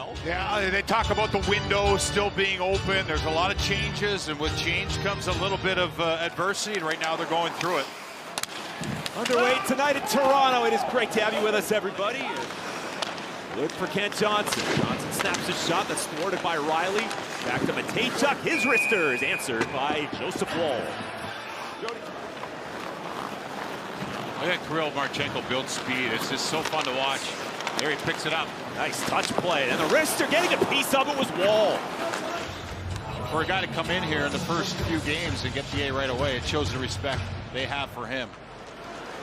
well. Yeah, they talk about the window still being open. There's a lot of changes, and with change comes a little bit of adversity, and right now they're going through it. Underway tonight in Toronto. It is great to have you with us, everybody. Look for Kent Johnson. Johnson snaps his shot that's thwarted by Riley. Back to Matejchuk. His wrister is answered by Joseph Woll. Look at Kirill Marchenko build speed. It's just so fun to watch. There he picks it up. Nice touch play. And the wrister getting a piece of it was Woll. For a guy to come in here in the first few games and get the A right away, it shows the respect they have for him.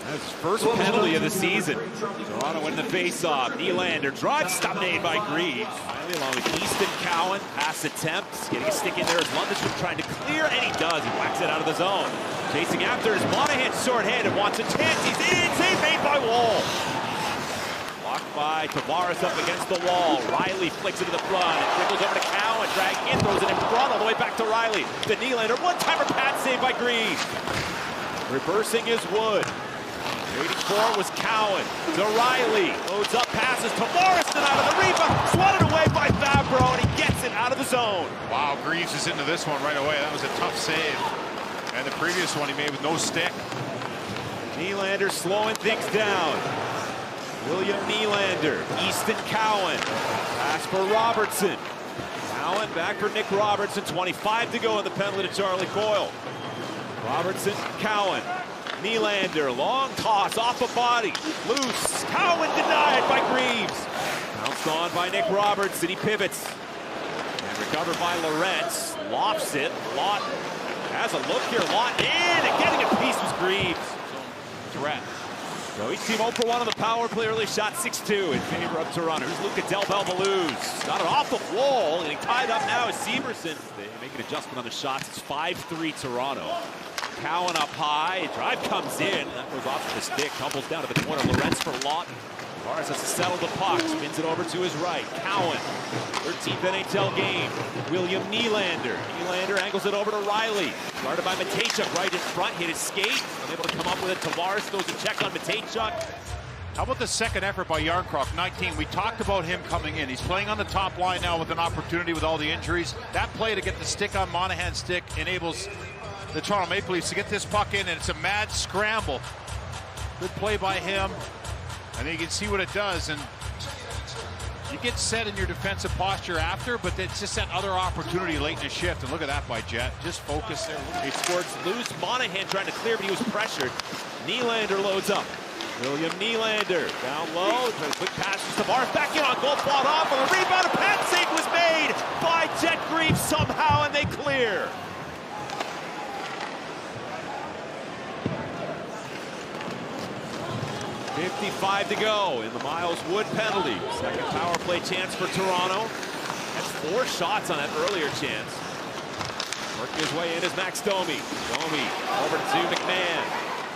That's his first penalty of the season. Toronto winning the face-off. Nylander drive stop made by Greaves. Finally, along with Easton Cowan. Pass attempts. Getting a stick in there as Lundestrom trying to clear, and he does. He whacks it out of the zone. Chasing after is Monahan short-handed. Wants a chance. He's in. Save made by Woll. Blocked by Tavares up against the wall. Riley flicks it to the front. It dribbles over to Cowan. Dragging in. Throws it in front all the way back to Riley. The Nylander. One-timer pad save by Greaves. Reversing is Wood. Waiting for was Cowan. To Riley. Loads up, passes to Morrison out of the rebound. Swatted away by Fabro, and he gets it out of the zone. Wow, Greaves is into this one right away. That was a tough save. And the previous one he made with no stick. Nylander slowing things down. William Nylander. Easton Cowan. Pass for Robertson. Cowan back for Nick Robertson. 25 to go in the penalty to Charlie Coyle. Robertson, Cowan. Nylander, long toss off a body, loose. Cowan denied by Greaves. Bounced on by Nick Robertson. He pivots. And recovered by Lorentz. Lofts it. Lott has a look here. Lott in, and getting a piece was Greaves. Threat. So each team 0 for 1 on the power play. Early shot 6-2 in favor of Toronto. Here's Luca Del Belbaluz. Got it off the wall, and tied up now is Severson. They make an adjustment on the shots. It's 5-3 Toronto. Cowan up high, drive comes in, that goes off the stick, tumbles down to the corner. Lorentz for Lott. Tavares has to settle the puck, spins it over to his right. Cowan, 13th NHL game. William Nylander. Nylander angles it over to Riley. Guarded by Matejchuk right in front, hit his skate. Unable to come up with it. Tavares throws a check on Matejchuk. How about the second effort by Yarncroft, 19? We talked about him coming in. He's playing on the top line now with an opportunity with all the injuries. That play to get the stick on Monahan's stick enables the Toronto Maple Leafs to get this puck in, and it's a mad scramble. Good play by him. I think you can see what it does, and you get set in your defensive posture after, but it's just that other opportunity late in the shift, and look at that by Jet. Just focus there. He scores loose. Monahan trying to clear, but he was pressured. Nylander loads up. William Nylander down low. Quick pass to Tavares. Back in on goal, fought off, and a rebound. A pad save was made by Jet Greaves somehow, and they clear. .55 to go in the Miles Wood penalty. Second power play chance for Toronto. That's 4 shots on that earlier chance. Working his way in is Max Domi. Domi over to McMahon.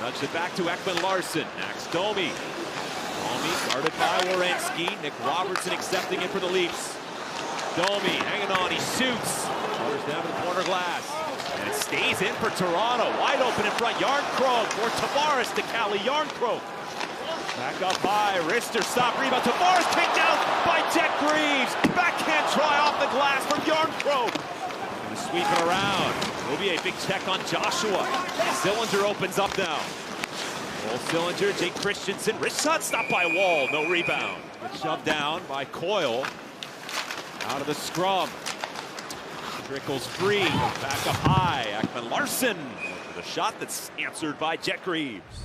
Nudged it back to Ekman-Larsson. Max Domi. Domi guarded by Werenski. Nick Robertson accepting it for the Leafs. Domi hanging on. He shoots. Shoulders down to the corner glass. And it stays in for Toronto. Wide open in front. Yarncroke for Tavares to Cali. Yarncroke. Back up by Rister, stop, rebound. Tavares kicked out by Jet Greaves. Backhand try off the glass from Yarncroke. And sweeping around. Will be a big check on Joshua. Sillinger opens up now. Well, Sillinger, Jake Christensen. Wrist shot stopped by Woll. No rebound. Gets shoved down by Coyle. Out of the scrum. Trickles free. Back up high. Ekman-Larsson with a shot that's answered by Jet Greaves.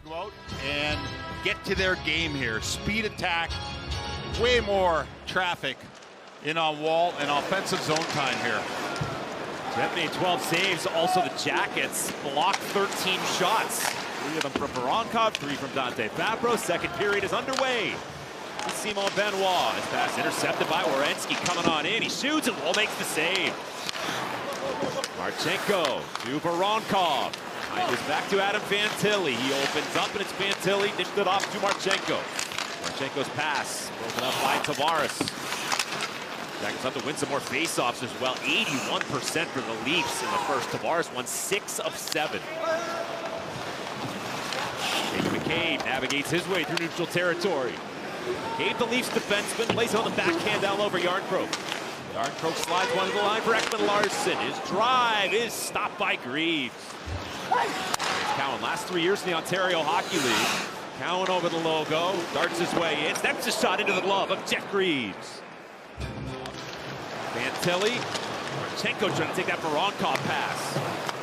Go out and get to their game here. Speed attack, way more traffic in on Woll, and offensive zone time here. Jet made 12 saves. Also the Jackets blocked 13 shots. 3 of them from Voronkov, 3 from Dante Fabro. Second period is underway. Simon Benoit. His pass intercepted by Werenski coming on in. He shoots and Woll makes the save. Marchenko to Voronkov. Behind his back to Adam Fantilli. He opens up, and it's Fantilli. Dished it off to Marchenko. Marchenko's pass broken up by Tavares. Jackets have to win some more faceoffs as well. 81% for the Leafs in the first. Tavares won 6 of 7. Jake McCabe navigates his way through neutral territory. Gave the Leafs defenseman, plays on the backhand down over Yarncroke. Yarncroke slides one to the line for Ekman Larsson. His drive is stopped by Greaves. Cowan, last 3 years in the Ontario Hockey League. Cowan over the logo, darts his way in. Steps a shot into the glove of Jeff Greaves. Fantilli. Marchenko trying to take that Voronkov pass.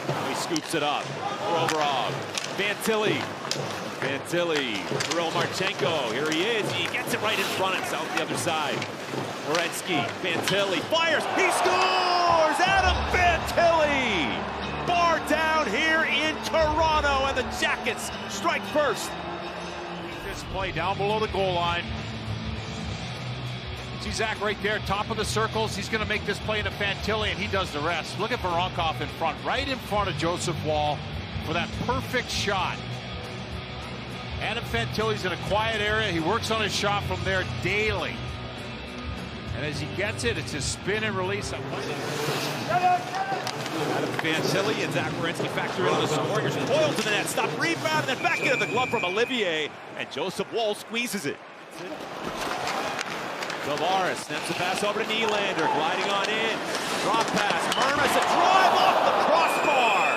Now he scoops it up. Provorov. Fantilli. Fantilli. Kirill Marchenko. Here he is. He gets it right in front. It's out the other side. Werenski. Fantilli fires. He scores! Adam Fantilli! Bar down here in Toronto, and the Jackets strike first. This play down below the goal line. See Zach right there, top of the circles. He's going to make this play into Fantilli, and he does the rest. Look at Voronkov in front, right in front of Joseph Woll for that perfect shot. Adam Fantilli's in a quiet area. He works on his shot from there daily. And as he gets it, it's his spin and release. Adam Fantilli and Zach Werenski factor into the score. Here's Coyle to the net. Stop rebound, and then back into the glove from Olivier. And Joseph Woll squeezes it. Tavares snaps a pass over to Nylander, gliding on in. Drop pass. Mermis, a drive off the crossbar.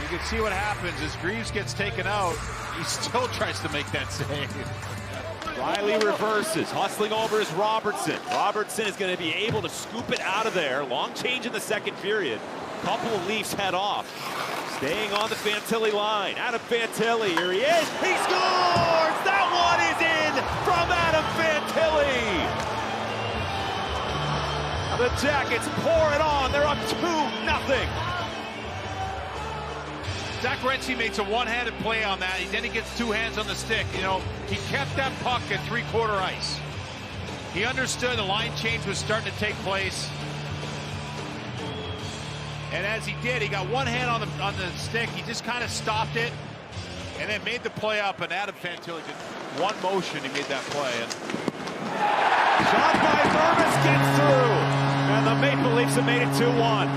You can see what happens as Greaves gets taken out. He still tries to make that save. Riley reverses, hustling over is Robertson. Robertson is going to be able to scoop it out of there. Long change in the second period. Couple of Leafs head off. Staying on the Fantilli line. Adam Fantilli, here he is. He scores! That one is in from Adam Fantilli. The Jackets pour it on. They're up 2-0. Zach Werenski makes a one-handed play on that. Then he gets two hands on the stick. You know, he kept that puck at three-quarter ice. He understood the line change was starting to take place. And as he did, he got one hand on the stick. He just kind of stopped it and then made the play up. And Adam Fantilli did one motion. He made that play. And shot by Mermis gets through. And the Maple Leafs have made it 2-1.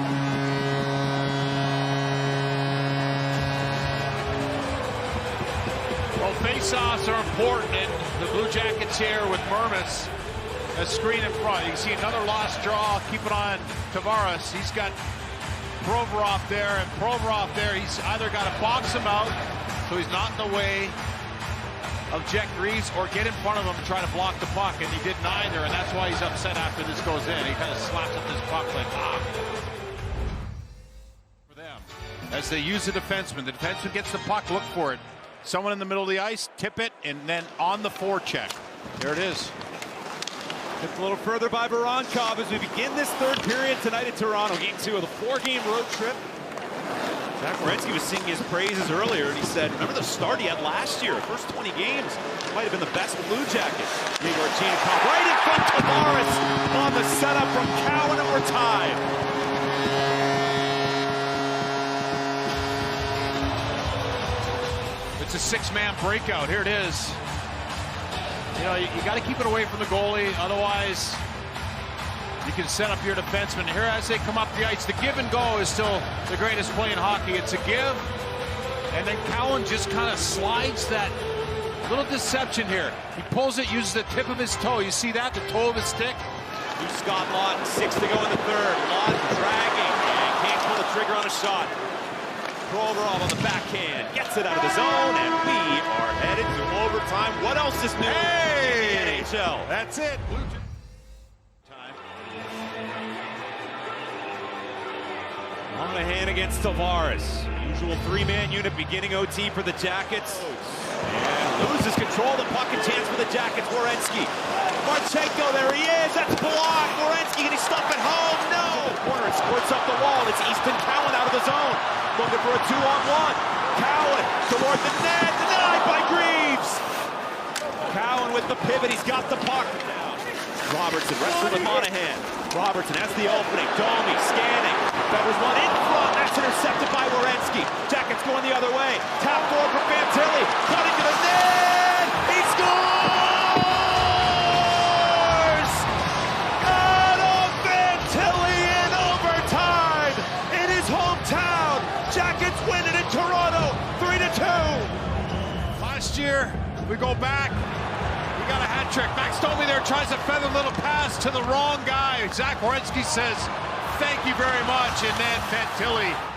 Well, face-offs are important, and the Blue Jackets here with Mermis, a screen in front. You can see another lost draw. Keep it on Tavares. He's got Provorov there, and Provorov there. He's either got to box him out so he's not in the way of Jeff Greaves, or get in front of him and try to block the puck, and he did neither, and that's why he's upset after this goes in. He kind of slaps up this puck like, for them. As they use the defenseman gets the puck, look for it. Someone in the middle of the ice, tip it, and then on the forecheck. There it is. Tipped a little further by Voronkov as we begin this third period tonight in Toronto. Game 2 of the 4-game road trip. Zach Werenski was singing his praises earlier, and he said, remember the start he had last year? First 20 games might have been the best Blue Jacket. Igor Chinnikov right in front of Tavares on the setup from Cowan, and we're tied. It's a six-man breakout. Here it is. You know, you got to keep it away from the goalie. Otherwise, you can set up your defenseman. Here as they come up the ice, the give and go is still the greatest play in hockey. It's a give, and then Cowan just kind of slides that little deception here. He pulls it, uses the tip of his toe. You see that? The toe of his stick. Here's Scott Lawton, 6 to go in the third. Lawton dragging, and can't pull the trigger on a shot. Provorov on the backhand, gets it out of the zone, and we are headed to overtime. What else is new in the NHL? That's it. On the hand against Tavares. Usual three-man unit beginning OT for the Jackets. And loses control of the puck, and chance for the Jackets. Werenski. Marchenko, there he is. That's blocked. Werenski, can he stop it home? No. Corner, it squirts up the wall. It's Easton Cowan out of the zone. Looking for a 2-on-1. Cowan toward the net. Denied by Greaves. Cowan with the pivot. He's got the puck. Robertson wrestling with Monahan. Robertson has the opening. Domi scanning. Fevers one in front. That's intercepted by Werenski. Jackets going the other way. Tap forward for Fantilli. Cutting to the net. He scores! Adam Fantilli in overtime in his hometown. Jackets win it in Toronto, 3-2. Last year, we go back. We got a trick. Max Domi there tries a feather little pass to the wrong guy. Zach Werenski says, thank you very much. And then Fantilli